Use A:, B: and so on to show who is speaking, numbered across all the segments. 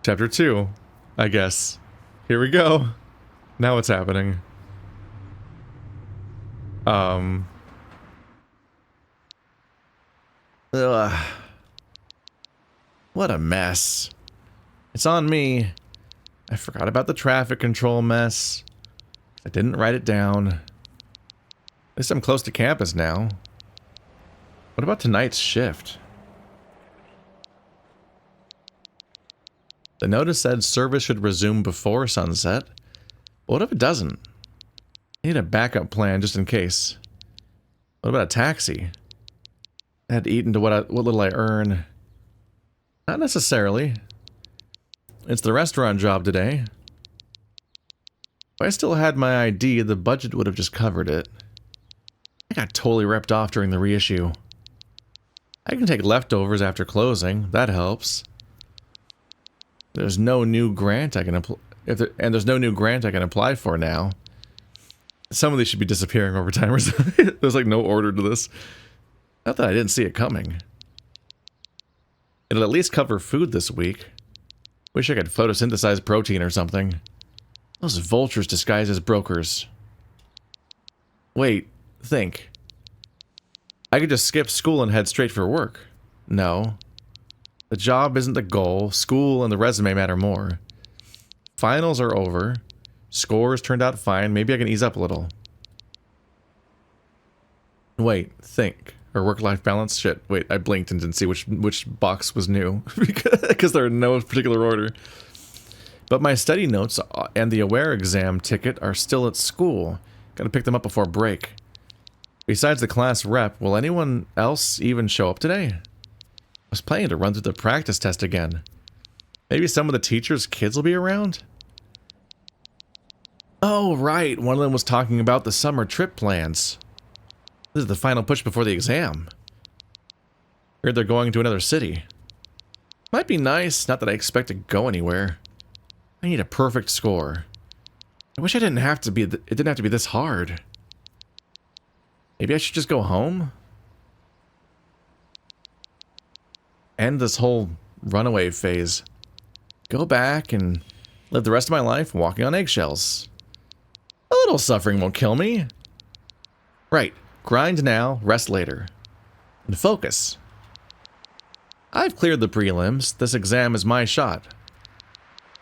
A: Chapter 2, I guess. Here we go. Now what's happening? Ugh. What a mess. It's on me. I forgot about the traffic control mess. I didn't write it down. At least I'm close to campus now. What about tonight's shift? The notice said service should resume before sunset. But what if it doesn't? I need a backup plan just in case. What about a taxi? I had to eat into what little I earn. Not necessarily. It's the restaurant job today. If I still had my ID, the budget would have just covered it. I got totally ripped off during the reissue. I can take leftovers after closing. That helps. There's no new grant I can apply, there's no new grant I can apply for now. Some of these should be disappearing over time. There's like no order to this. Not that I didn't see it coming. It'll at least cover food this week. Wish I could photosynthesize protein or something. Those vultures disguised as brokers. Wait, think. I could just skip school and head straight for work. No. The job isn't the goal. School and the resume matter more. Finals are over. Scores turned out fine. Maybe I can ease up a little. Wait, think. Or work-life balance? Shit, wait, I blinked and didn't see which box was new. Because they're in no particular order. But my study notes and the aware exam ticket are still at school. Gotta pick them up before break. Besides the class rep, will anyone else even show up today? I was planning to run through the practice test again. Maybe some of the teachers' kids will be around? Oh, right. One of them was talking about the summer trip plans. This is the final push before the exam. Heard they're going to another city. Might be nice, not that I expect to go anywhere. I need a perfect score. I wish I didn't have to be, it didn't have to be this hard. Maybe I should just go home? End this whole runaway phase. Go back and live the rest of my life walking on eggshells. A little suffering won't kill me. Right. Grind now, rest later. And focus. I've cleared the prelims. This exam is my shot.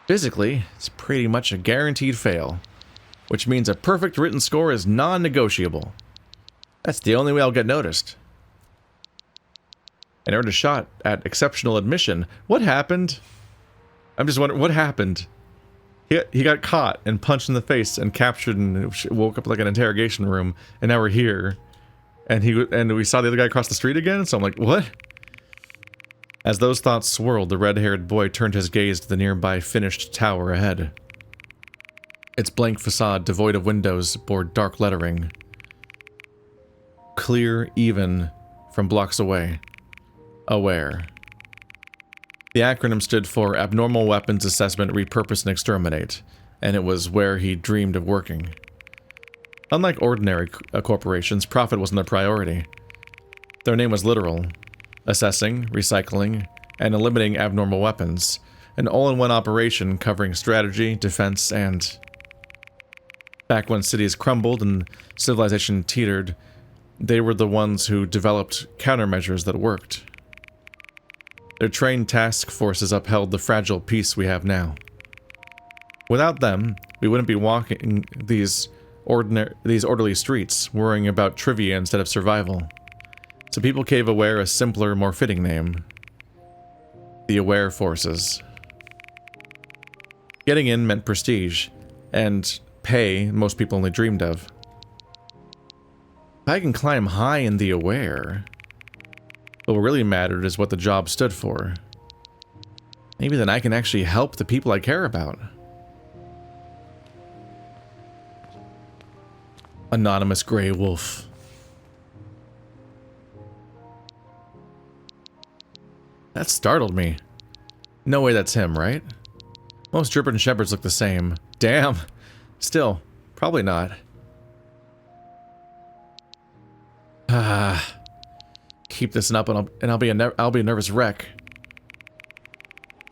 A: Physically, it's pretty much a guaranteed fail, which means a perfect written score is non-negotiable. That's the only way I'll get noticed. And earned a shot at exceptional admission. What happened? I'm just wondering, what happened? He got caught and punched in the face and captured and woke up like an interrogation room, and now we're here. And we saw the other guy across the street again, so I'm like, what? As those thoughts swirled, the red-haired boy turned his gaze to the nearby finished tower ahead. Its blank facade, devoid of windows, bore dark lettering. Clear, even, from blocks away. Aware. The acronym stood for Abnormal Weapons Assessment, Repurpose, and Exterminate, and it was where he dreamed of working. Unlike ordinary corporations, profit wasn't a priority. Their name was literal. Assessing, recycling, and eliminating abnormal weapons. An all-in-one operation covering strategy, defense, and... Back when cities crumbled and civilization teetered, they were the ones who developed countermeasures that worked. Their trained task forces upheld the fragile peace we have now. Without them, we wouldn't be walking these orderly streets, worrying about trivia instead of survival. So people gave Aware a simpler, more fitting name. The Aware Forces. Getting in meant prestige, and pay most people only dreamed of. If I can climb high in the Aware... What really mattered is what the job stood for. Maybe then I can actually help the people I care about. Anonymous Grey Wolf. That startled me. No way that's him, right? Most Drippin' Shepherds look the same. Damn. Still, probably not. Keep this up and I'll be a nervous wreck.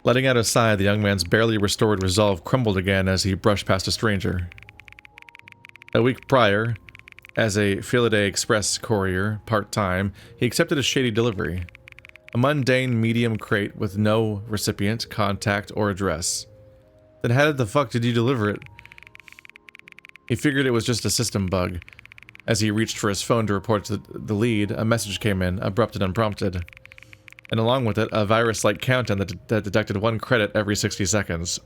A: Letting out a sigh, the young man's barely restored resolve crumbled again as he brushed past a stranger. A week prior, as a Philadelphia Express courier, part-time, he accepted a shady delivery. A mundane medium crate with no recipient, contact, or address. Then how the fuck did you deliver it? He figured it was just a system bug. As he reached for his phone to report to the lead, a message came in, abrupt and unprompted. And along with it, a virus-like countdown that deducted 1 credit every 60 seconds.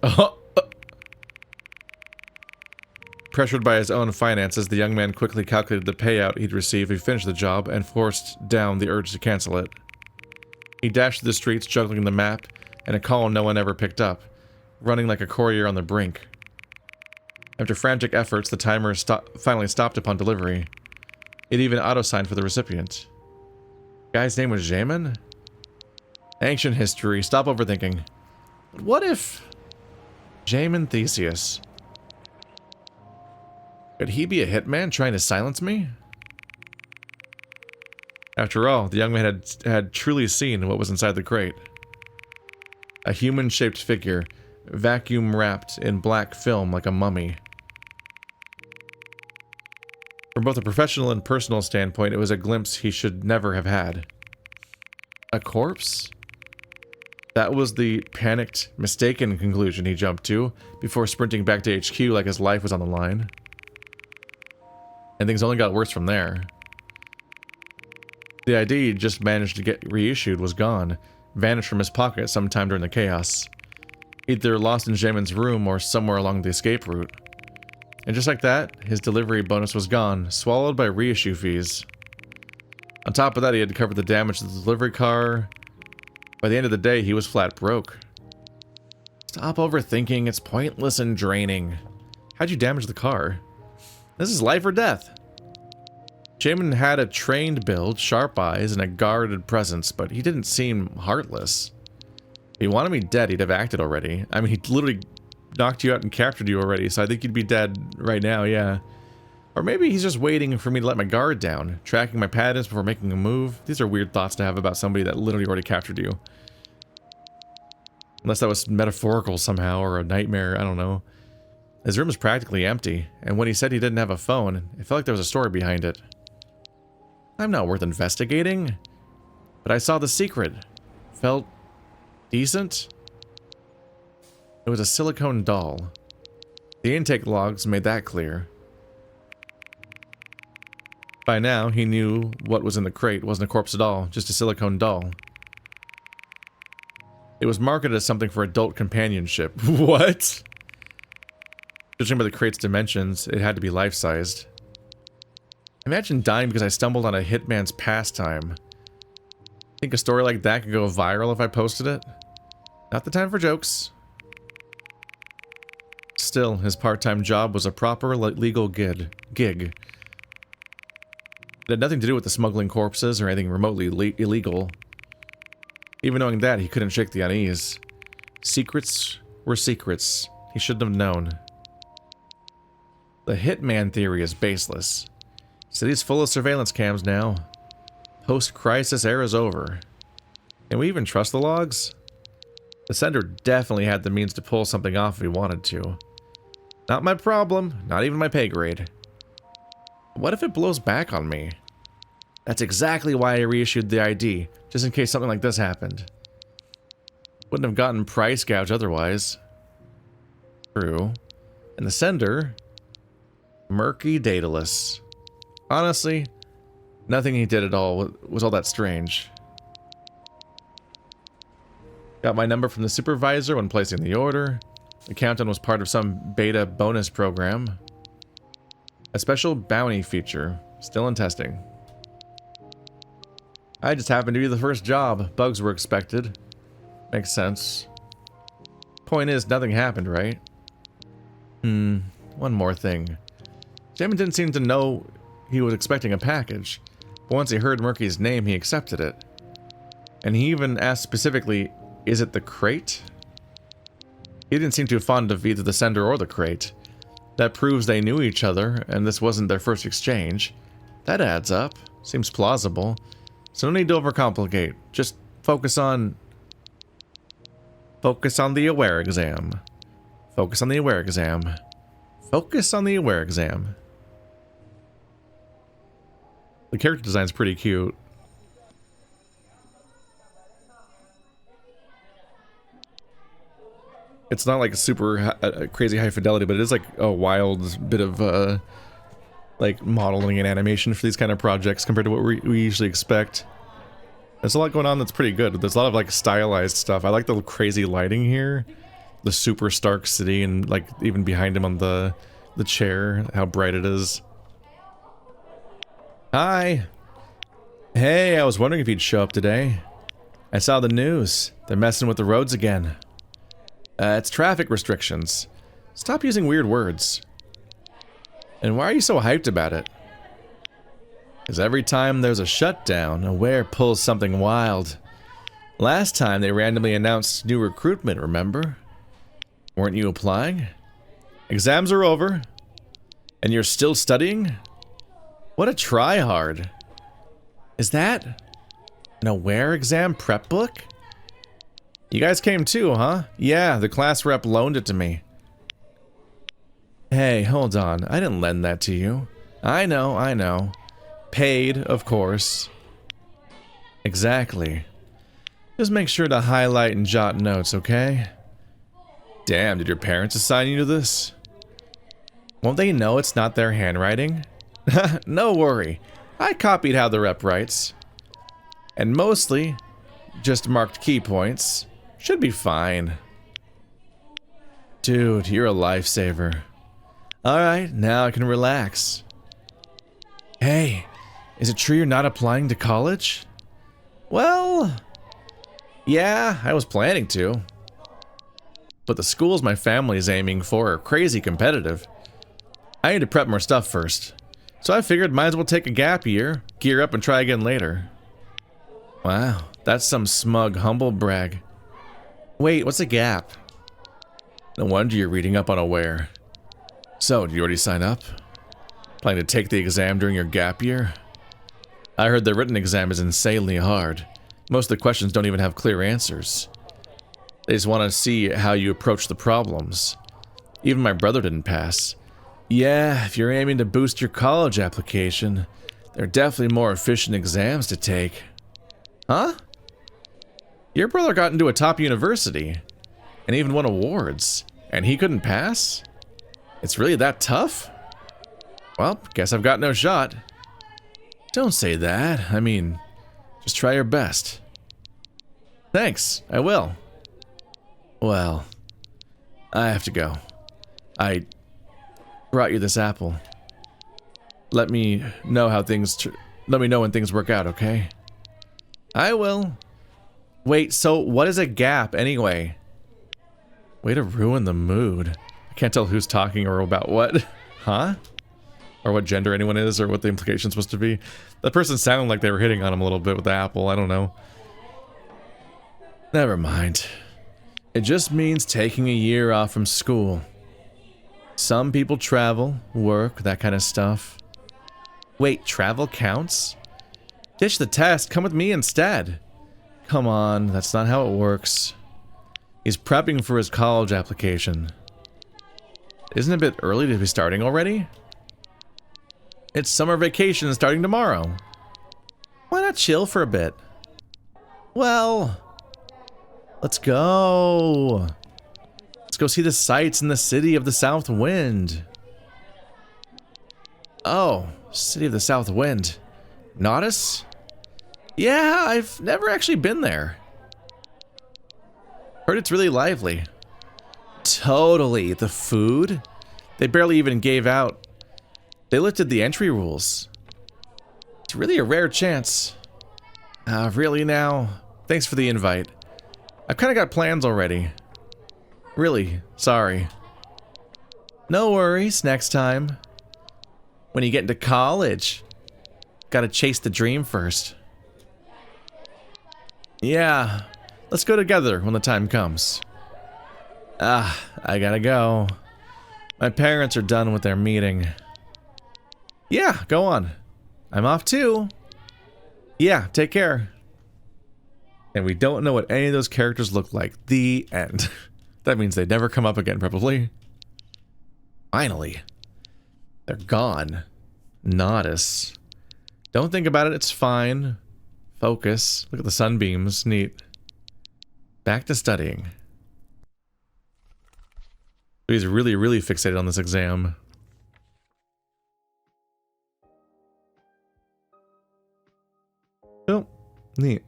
A: Pressured by his own finances, the young man quickly calculated the payout he'd receive if he finished the job and forced down the urge to cancel it. He dashed through the streets, juggling the map, and a call no one ever picked up, running like a courier on the brink. After frantic efforts, the timer finally stopped upon delivery. It even auto-signed for the recipient. The guy's name was Jamin? Ancient history, stop overthinking. But what if... Jamin Theseus? Could he be a hitman trying to silence me? After all, the young man had truly seen what was inside the crate. A human-shaped figure, vacuum-wrapped in black film like a mummy. From both a professional and personal standpoint, it was a glimpse he should never have had. A corpse? That was the panicked, mistaken conclusion he jumped to, before sprinting back to HQ like his life was on the line. And things only got worse from there. The ID he'd just managed to get reissued was gone, vanished from his pocket sometime during the chaos. Either lost in Jamin's room or somewhere along the escape route. And just like that, his delivery bonus was gone, swallowed by reissue fees. On top of that, he had to cover the damage to the delivery car. By the end of the day, he was flat broke. Stop overthinking, it's pointless and draining. How'd you damage the car? This is life or death. Jamin had a trained build, sharp eyes, and a guarded presence, but he didn't seem heartless. If he wanted me dead, he'd have acted already. I mean, he literally knocked you out and captured you already, so I think you'd be dead right now, yeah. Or maybe he's just waiting for me to let my guard down, tracking my patterns before making a move. These are weird thoughts to have about somebody that literally already captured you. Unless that was metaphorical somehow, or a nightmare, I don't know. His room was practically empty, and when he said he didn't have a phone, it felt like there was a story behind it. I'm not worth investigating, but I saw the secret. Felt decent. It was a silicone doll. The intake logs made that clear. By now, he knew what was in the crate wasn't a corpse at all, just a silicone doll. It was marketed as something for adult companionship. What? Judging by the crate's dimensions, it had to be life-sized. Imagine dying because I stumbled on a hitman's pastime. Think a story like that could go viral if I posted it? Not the time for jokes. Still, his part-time job was a proper legal gig. It had nothing to do with the smuggling corpses or anything remotely illegal. Even knowing that, he couldn't shake the unease. Secrets were secrets. He shouldn't have known. The hitman theory is baseless. City's full of surveillance cams now. Post-crisis era's over. Can we even trust the logs? The sender definitely had the means to pull something off if he wanted to. Not my problem, not even my pay grade. What if it blows back on me? That's exactly why I reissued the ID, just in case something like this happened. Wouldn't have gotten price gouge otherwise. True. And the sender? Murky Daedalus. Honestly, nothing he did at all was all that strange. Got my number from the supervisor when placing the order. The countdown was part of some beta bonus program. A special bounty feature, still in testing. I just happened to be the first job. Bugs were expected. Makes sense. Point is, nothing happened, right? One more thing. Jamin didn't seem to know he was expecting a package, but once he heard Murky's name, he accepted it. And he even asked specifically, is it the crate? He didn't seem too fond of either the sender or the crate. That proves they knew each other, and this wasn't their first exchange. That adds up. Seems plausible. So no need to overcomplicate. Just focus on... Focus on the aware exam. Focus on the aware exam. Focus on the aware exam. The character design's pretty cute. It's not like super crazy high fidelity, but it is like a wild bit of like modeling and animation for these kind of projects compared to what we usually expect. There's a lot going on that's pretty good. There's a lot of like stylized stuff. I like the crazy lighting here. The super stark city and like even behind him on the chair, how bright it is. Hi. Hey, I was wondering if you'd show up today. I saw the news. They're messing with the roads again. It's traffic restrictions. Stop using weird words. And why are you so hyped about it? Because every time there's a shutdown, Aware pulls something wild. Last time they randomly announced new recruitment, remember? Weren't you applying? Exams are over. And you're still studying? What a tryhard. Is that an Aware exam prep book? You guys came too, huh? Yeah, the class rep loaned it to me. Hey, hold on. I didn't lend that to you. I know. Paid, of course. Exactly. Just make sure to highlight and jot notes, okay? Damn, did your parents assign you to this? Won't they know it's not their handwriting? No worry. I copied how the rep writes. And mostly, just marked key points. Should be fine. Dude, you're a lifesaver. Alright, now I can relax. Hey, is it true you're not applying to college? Well, yeah, I was planning to. But the schools my family is aiming for are crazy competitive. I need to prep more stuff first. So I figured might as well take a gap year, gear up and try again later. Wow, that's some smug humble brag. Wait, what's a gap? No wonder you're reading up on Aware. So, did you already sign up? Planning to take the exam during your gap year? I heard the written exam is insanely hard. Most of the questions don't even have clear answers. They just want to see how you approach the problems. Even my brother didn't pass. Yeah, if you're aiming to boost your college application, there are definitely more efficient exams to take. Huh? Your brother got into a top university, and even won awards, and he couldn't pass? It's really that tough? Well, guess I've got no shot. Don't say that. I mean, just try your best. Thanks, I will. Well, I have to go. I brought you this apple. Let me know how things let me know when things work out, okay? I will. Wait, so what is a gap anyway? Way to ruin the mood. I can't tell who's talking or about what. Huh? Or what gender anyone is or what the implication's supposed to be. That person sounded like they were hitting on him a little bit with the apple. I don't know. Never mind. It just means taking a year off from school. Some people travel, work, that kind of stuff. Wait, travel counts? Ditch the test, come with me instead. Come on, that's not how it works. He's prepping for his college application. Isn't it a bit early to be starting already? It's summer vacation starting tomorrow. Why not chill for a bit? Well, let's go. Let's go see the sights in the city of the South Wind. Oh, city of the South Wind. Nautice? Yeah, I've never actually been there. Heard it's really lively. Totally. The food? They barely even gave out. They lifted the entry rules. It's really a rare chance. Really now? Thanks for the invite. I've kind of got plans already. Really, sorry. No worries, next time. When you get into college. Gotta chase the dream first. Yeah, let's go together when the time comes. I gotta go. My parents are done with their meeting. Yeah, go on. I'm off too. Yeah, take care. And we don't know what any of those characters look like. The end. That means they never come up again, probably. Finally. They're gone. Nodus. Don't think about it, it's fine. Focus. Look at the sunbeams. Neat. Back to studying. He's really, really fixated on this exam. Oh, neat.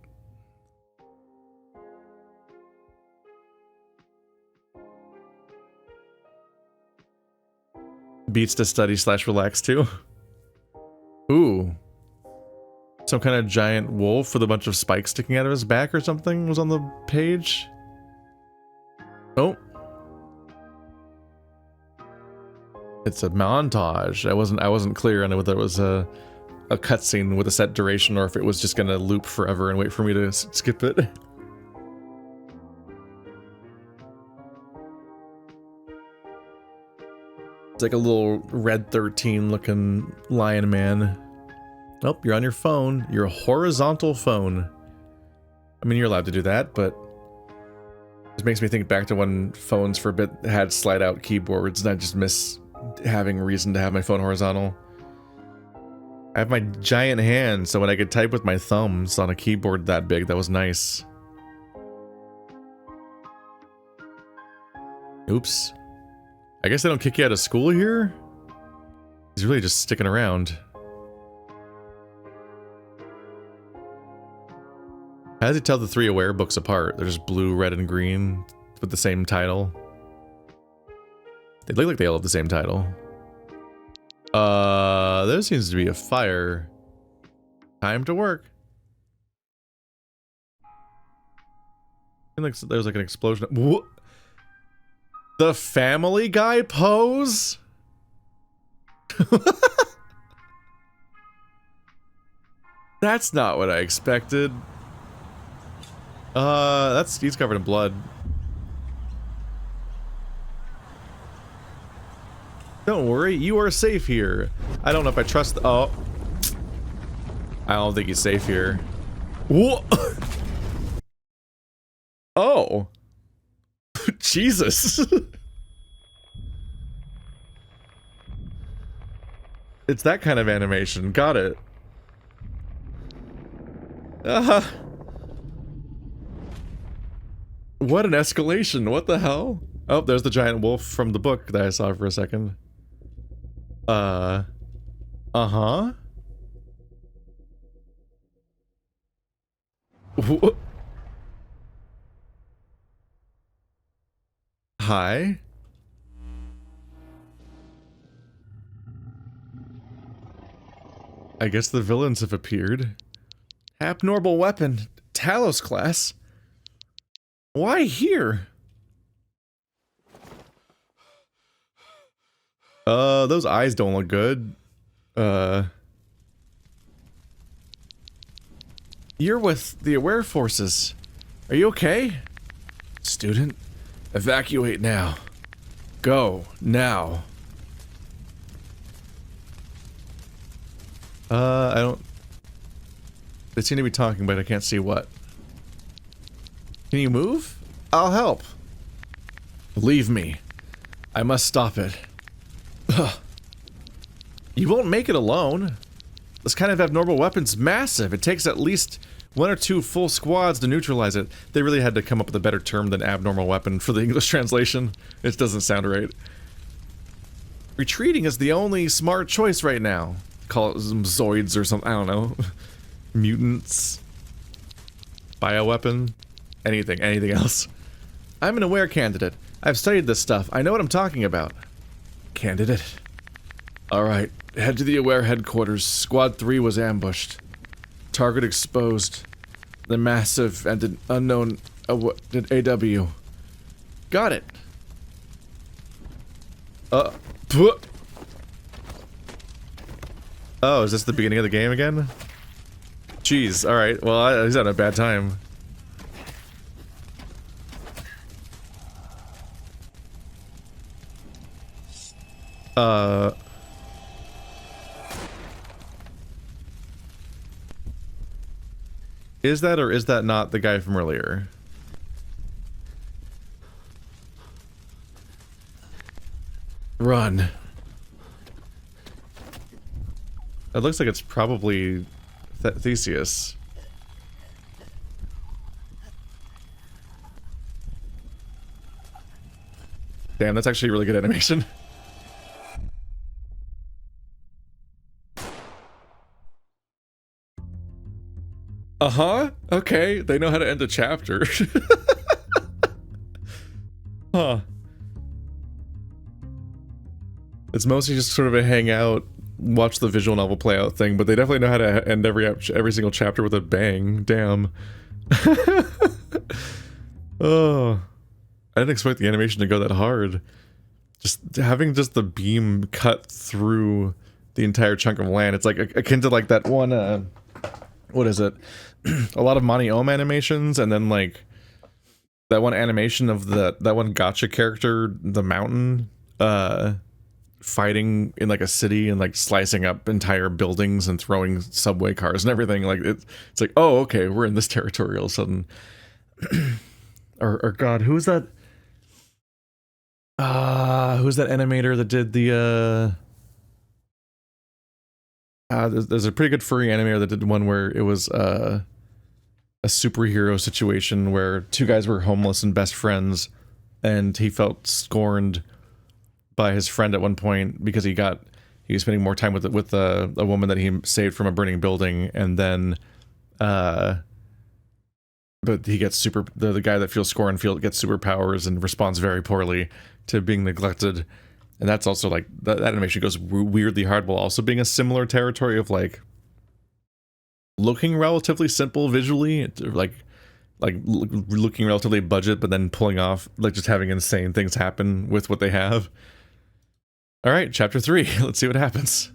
A: Beats to study / relax too. Ooh. Some kind of giant wolf with a bunch of spikes sticking out of his back or something was on the page. Oh. It's a montage. I wasn't clear on whether it was a cutscene with a set duration or if it was just gonna loop forever and wait for me to skip it. It's like a little Red 13 looking lion man. Oh, you're on your phone. Your horizontal phone. I mean, you're allowed to do that, but this makes me think back to when phones for a bit had slide out keyboards, and I just miss having reason to have my phone horizontal. I have my giant hand, so when I could type with my thumbs on a keyboard that big, that was nice. Oops. I guess they don't kick you out of school here? He's really just sticking around. How does he tell the 3 Aware books apart? They're just blue, red, and green with the same title. They look like they all have the same title. There seems to be a fire. Time to work. Like there's like an explosion. What? The Family Guy pose? That's not what I expected. He's covered in blood. Don't worry, you are safe here. I don't know if I trust oh. I don't think he's safe here. Whoa! Oh. Jesus. It's that kind of animation. Got it. What an escalation. What the hell? Oh, there's the giant wolf from the book that I saw for a second. Uh-huh. Hi. I guess the villains have appeared. Abnormal weapon. Talos class. Why here? Those eyes don't look good. You're with the Aware Forces. Are you okay? Student, evacuate now. Go, now. I don't... They seem to be talking, but I can't see what. Can you move? I'll help. Leave me. I must stop it. Ugh. You won't make it alone. This kind of abnormal weapon's massive. It takes at least 1 or 2 full squads to neutralize it. They really had to come up with a better term than abnormal weapon for the English translation. It doesn't sound right. Retreating is the only smart choice right now. Call it some Zoids or something. I don't know. Mutants. Bioweapon. Anything else. I'm an Aware candidate. I've studied this stuff. I know what I'm talking about. Candidate. Alright, head to the Aware headquarters. Squad 3 was ambushed. Target exposed. The massive and an unknown AW. Got it. Oh, is this the beginning of the game again? Jeez, alright, well, he's having a bad time. Is that or is that not the guy from earlier? Run. It looks like it's probably Theseus. Damn, that's actually really good animation. Uh-huh. Okay, they know how to end a chapter. Huh. It's mostly just sort of a hangout, watch the visual novel play out thing, but they definitely know how to end every single chapter with a bang. Damn. Oh. I didn't expect the animation to go that hard. Just having just the beam cut through the entire chunk of land. It's like akin to like that one, what is it? A lot of Monty Ohm animations, and then like that one animation of that one gotcha character, the mountain, fighting in like a city and like slicing up entire buildings and throwing subway cars and everything. Like it's like, oh, okay, we're in this territory all of a sudden. or God, who's that? Who's that animator that did the there's a pretty good furry animator that did one where it was a superhero situation where two guys were homeless and best friends, and he felt scorned by his friend at one point because he was spending more time with a woman that he saved from a burning building, and then but he gets the guy that feels scorned gets superpowers and responds very poorly to being neglected. And that's also like that animation goes weirdly hard while also being a similar territory of like looking relatively simple visually, like looking relatively budget, but then pulling off like just having insane things happen with what they have. All right, chapter 3. Let's see what happens.